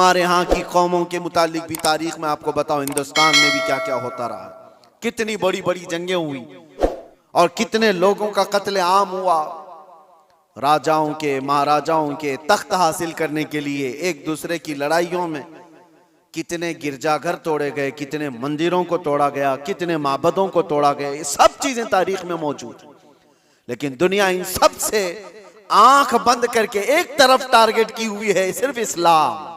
हमारे यहाँ की कौमों के मुतालिक भी तारीख में आपको बताओ, हिंदुस्तान में भी क्या क्या होता रहा, कितनी बड़ी बड़ी जंगें हुई और कितने लोगों का कत्ले आम हुआ। राजाओं के महाराजाओं के तख्त हासिल करने के लिए एक दूसरे की लड़ाइयों में कितने गिरजाघर तोड़े गए, कितने मंदिरों को तोड़ा गया, कितने माबदों को तोड़ा गया। ये सब चीजें तारीख में मौजूद हैं। लेकिन दुनिया इन सब से आंख बंद करके एक तरफ टारगेट की हुई है, सिर्फ इस्लाम,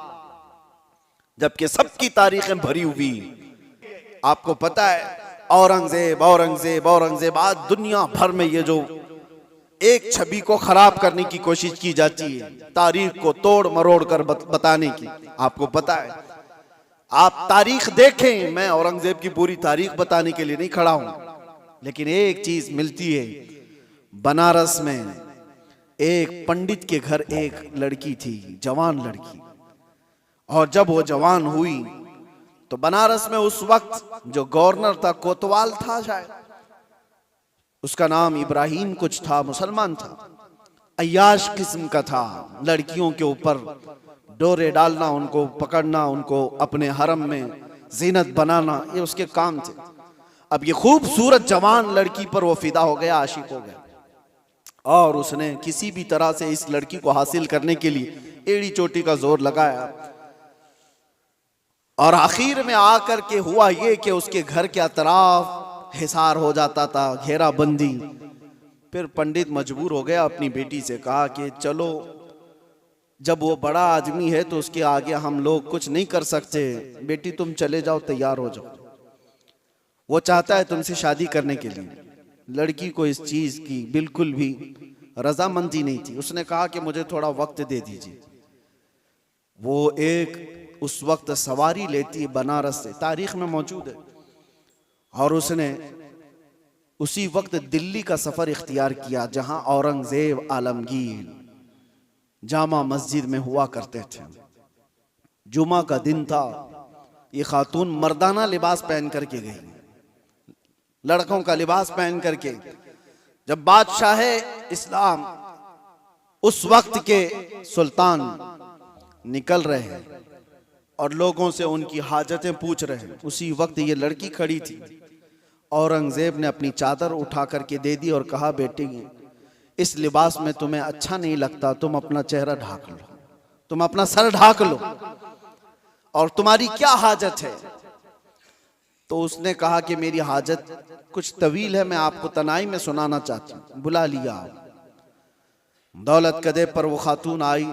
जबकि सबकी तारीखें भरी हुई। आपको पता है औरंगजेब औरंगजेब औरंगजेब, आज दुनिया भर में ये जो एक छवि को खराब करने की कोशिश की जाती है, तारीख को तोड़ मरोड़ कर बताने की। आपको पता है, आप तारीख देखें, मैं औरंगजेब की पूरी तारीख बताने के लिए नहीं खड़ा हूं, लेकिन एक चीज मिलती है, बनारस में एक पंडित के घर एक लड़की थी, जवान लड़की, और जब वो जवान हुई तो बनारस में उस वक्त जो गवर्नर था, कोतवाल था शायद, उसका नाम इब्राहिम कुछ था, मुसलमान था, अय्याश किस्म का था। लड़कियों के ऊपर डोरे डालना, उनको पकड़ना, उनको अपने हरम में जीनत बनाना, ये उसके काम थे। अब ये खूबसूरत जवान लड़की पर वो फिदा हो गया, आशिक हो गया, और उसने किसी भी तरह से इस लड़की को हासिल करने के लिए एड़ी चोटी का जोर लगाया। और आखिर में आकर के हुआ ये कि उसके घर के अतराफ हिसार हो जाता था, घेराबंदी। फिर पंडित मजबूर हो गया, अपनी बेटी से कहा कि चलो, जब वो बड़ा आदमी है तो उसके आगे हम लोग कुछ नहीं कर सकते, बेटी तुम चले जाओ, तैयार हो जाओ। वो चाहता है तुमसे शादी करने के लिए। लड़की को इस चीज की बिल्कुल भी रजामंदी नहीं थी। उसने कहा कि मुझे थोड़ा वक्त दे दीजिए। वो एक उस वक्त सवारी लेती है बनारस से, तारीख में मौजूद है, और उसने उसी वक्त दिल्ली का सफर इख्तियार किया, जहां औरंगजेब आलमगीर जामा मस्जिद में हुआ करते थे। जुमा का दिन था, ये खातून मर्दाना लिबास पहन करके गई, लड़कों का लिबास पहन करके। जब बादशाह इस्लाम उस वक्त के सुल्तान निकल रहे हैं और लोगों से उनकी हाजतें पूछ रहे हैं, उसी वक्त ये लड़की खड़ी थी। औरंगजेब ने अपनी चादर उठा करके दे दी और कहा, बेटी इस लिबास में तुम्हें अच्छा नहीं लगता, तुम अपना चेहरा ढाक लो, तुम अपना सर ढाक लो, और तुम्हारी क्या हाजत है। तो उसने कहा कि मेरी हाजत कुछ तवील है, मैं आपको तनाई में सुनाना चाहती हूँ। बुला लिया। दौलत कदे पर वो खातून आई,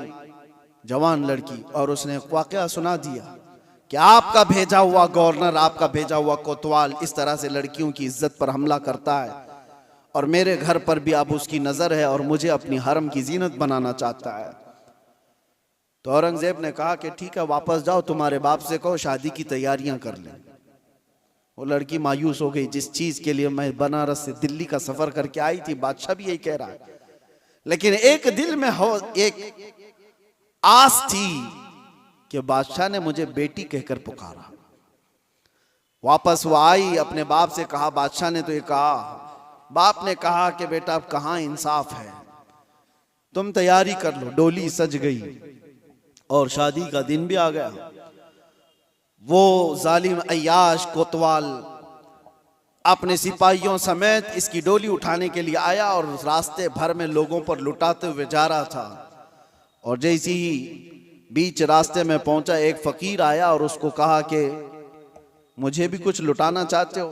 जवान लड़की, और उसने वाकया सुना दिया कि आपका भेजा हुआ गवर्नर, आपका भेजा हुआ कोतवाल इस तरह से लड़कियों की इज्जत पर हमला करता है, और मेरे घर पर भी अब उसकी नजर है, और मुझे अपनी हरम की जीनत बनाना चाहता है। तो औरंगजेब ने कहा कि ठीक है, वापस जाओ, तुम्हारे बाप से कहो शादी की तैयारियां कर लें। वो लड़की मायूस हो गई, जिस चीज के लिए मैं बनारस से दिल्ली का सफर करके आई थी, बादशाह भी यही कह रहा है, लेकिन एक दिल में हो एक आस थी कि बादशाह ने मुझे बेटी कहकर पुकारा। वापस वो आई, अपने बाप से कहा, बादशाह ने तो ये कहा। बाप ने कहा कि बेटा अब कहाँ इंसाफ है, तुम तैयारी कर लो। डोली सज गई और शादी का दिन भी आ गया। वो जालिम अय्याश कोतवाल अपने सिपाहियों समेत इसकी डोली उठाने के लिए आया और रास्ते भर में लोगों पर लुटाते हुए जा रहा था। और जैसे ही बीच रास्ते में पहुंचा, एक फकीर आया और उसको कहा कि मुझे भी कुछ लुटाना चाहते हो?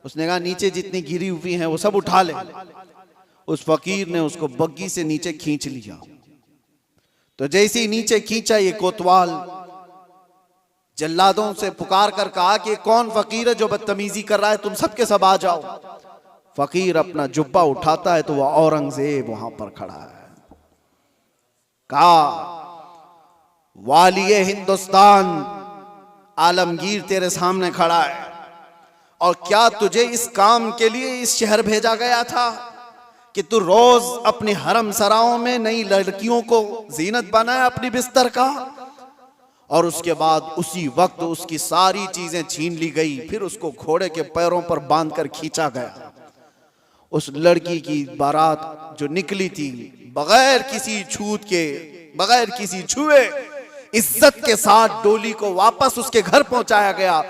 उसने कहा नीचे जितनी गिरी हुई हैं वो सब उठा ले। उस फकीर ने उसको बग्गी से नीचे खींच लिया। तो जैसे ही नीचे खींचा, ये कोतवाल जल्लादों से पुकार कर कहा कि कौन फकीर है जो बदतमीजी कर रहा है, तुम सबके सब आ जाओ। फकीर अपना जुब्बा उठाता है तो वह औरंगजेब वहां पर खड़ा है। कहा, वालिये हिंदुस्तान आलमगीर तेरे सामने खड़ा है, और क्या तुझे इस काम के लिए इस शहर भेजा गया था कि तू रोज अपने हरम सराओं में नई लड़कियों को जीनत बनाए अपनी बिस्तर का? और उसके बाद उसी वक्त उसकी सारी चीजें छीन ली गई। फिर उसको घोड़े के पैरों पर बांधकर खींचा गया। उस लड़की की बारात जो निकली थी, बगैर किसी छूत के, बगैर किसी छुए, इज्जत के साथ डोली को वापस उसके घर पहुंचाया गया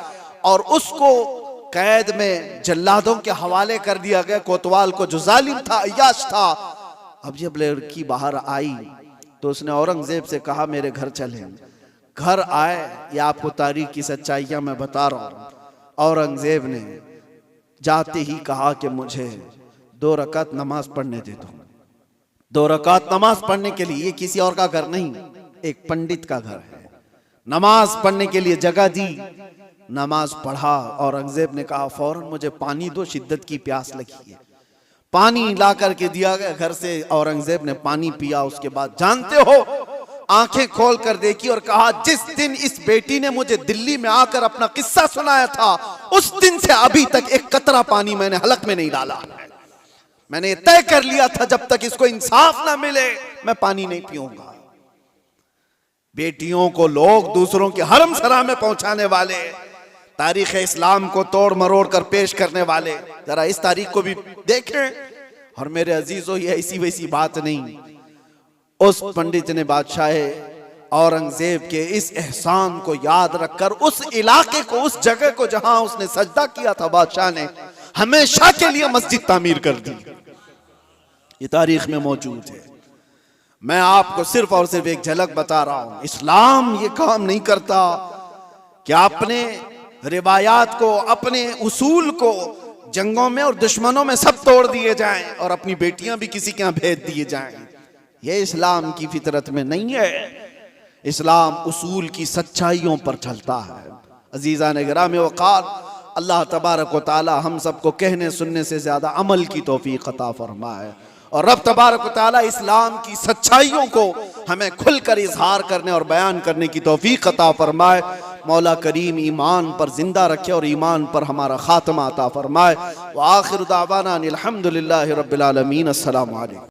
और उसको कैद में जल्लादों के हवाले कर दिया गया, कोतवाल को, जो जालिम था, अय्याश था। अब जब लड़की बाहर आई तो उसने औरंगजेब से कहा मेरे घर चले। घर आए, ये आपको तारीख की सच्चाइयां मैं बता रहा हूं। औरंगजेब ने जाते ही कहा कि मुझे 2 रकात नमाज पढ़ने दे दो। 2 रकात नमाज पढ़ने के लिए, ये किसी और का घर नहीं, एक पंडित का घर है। नमाज पढ़ने के लिए जगह दी, नमाज पढ़ा। औरंगजेब ने कहा फौरन मुझे पानी दो, शिद्दत की प्यास लगी है। पानी ला करके दिया गया घर से। औरंगजेब ने पानी पिया। उसके बाद जानते हो, आंखें खोल कर देखी और कहा जिस दिन इस बेटी ने मुझे दिल्ली में आकर अपना किस्सा सुनाया था, उस दिन से अभी तक एक कतरा पानी मैंने हलक में नहीं डाला। मैंने तय कर लिया था जब तक इसको इंसाफ ना मिले मैं पानी नहीं पीऊंगा। बेटियों को लोग दूसरों के हरम सरा में पहुंचाने वाले, तारीख इस्लाम को तोड़ मरोड़ कर पेश करने वाले, जरा इस तारीख को भी देखें। और मेरे अजीजों, ये ऐसी वैसी बात नहीं। उस पंडित ने बादशाह औरंगजेब के इस एहसान को याद रखकर उस इलाके को, उस जगह को जहां उसने सजदा किया था, बादशाह ने हमेशा के लिए मस्जिद तामीर कर दी। ये तारीख में मौजूद है। मैं आपको सिर्फ और सिर्फ एक झलक बता रहा हूं। इस्लाम ये काम नहीं करता कि अपने रिवायात को, अपने उसूल को जंगों में और दुश्मनों में सब तोड़ दिए जाएं और अपनी बेटियां भी किसी के यहां भेज दिए जाएं। ये इस्लाम की फितरत में नहीं है। इस्लाम उसूल की सच्चाइयों पर चलता है। अजीज़ान गिराम वक़ार, अल्लाह तबारक व तआला हम सबको कहने सुनने से ज्यादा अमल की तौफीक अता फरमाए और रब तबारक व तआला इस्लाम की सच्चाइयों को हमें खुलकर इजहार करने और बयान करने की तौफीक अता फरमाए। मौला करीम ईमान पर जिंदा रखे और ईमान पर हमारा खात्मा अता फरमाए। व आखिर दावाना अनिल हम्दुलिल्लाहि रब्बिल आलमीन। अस्सलामु अलैकुम।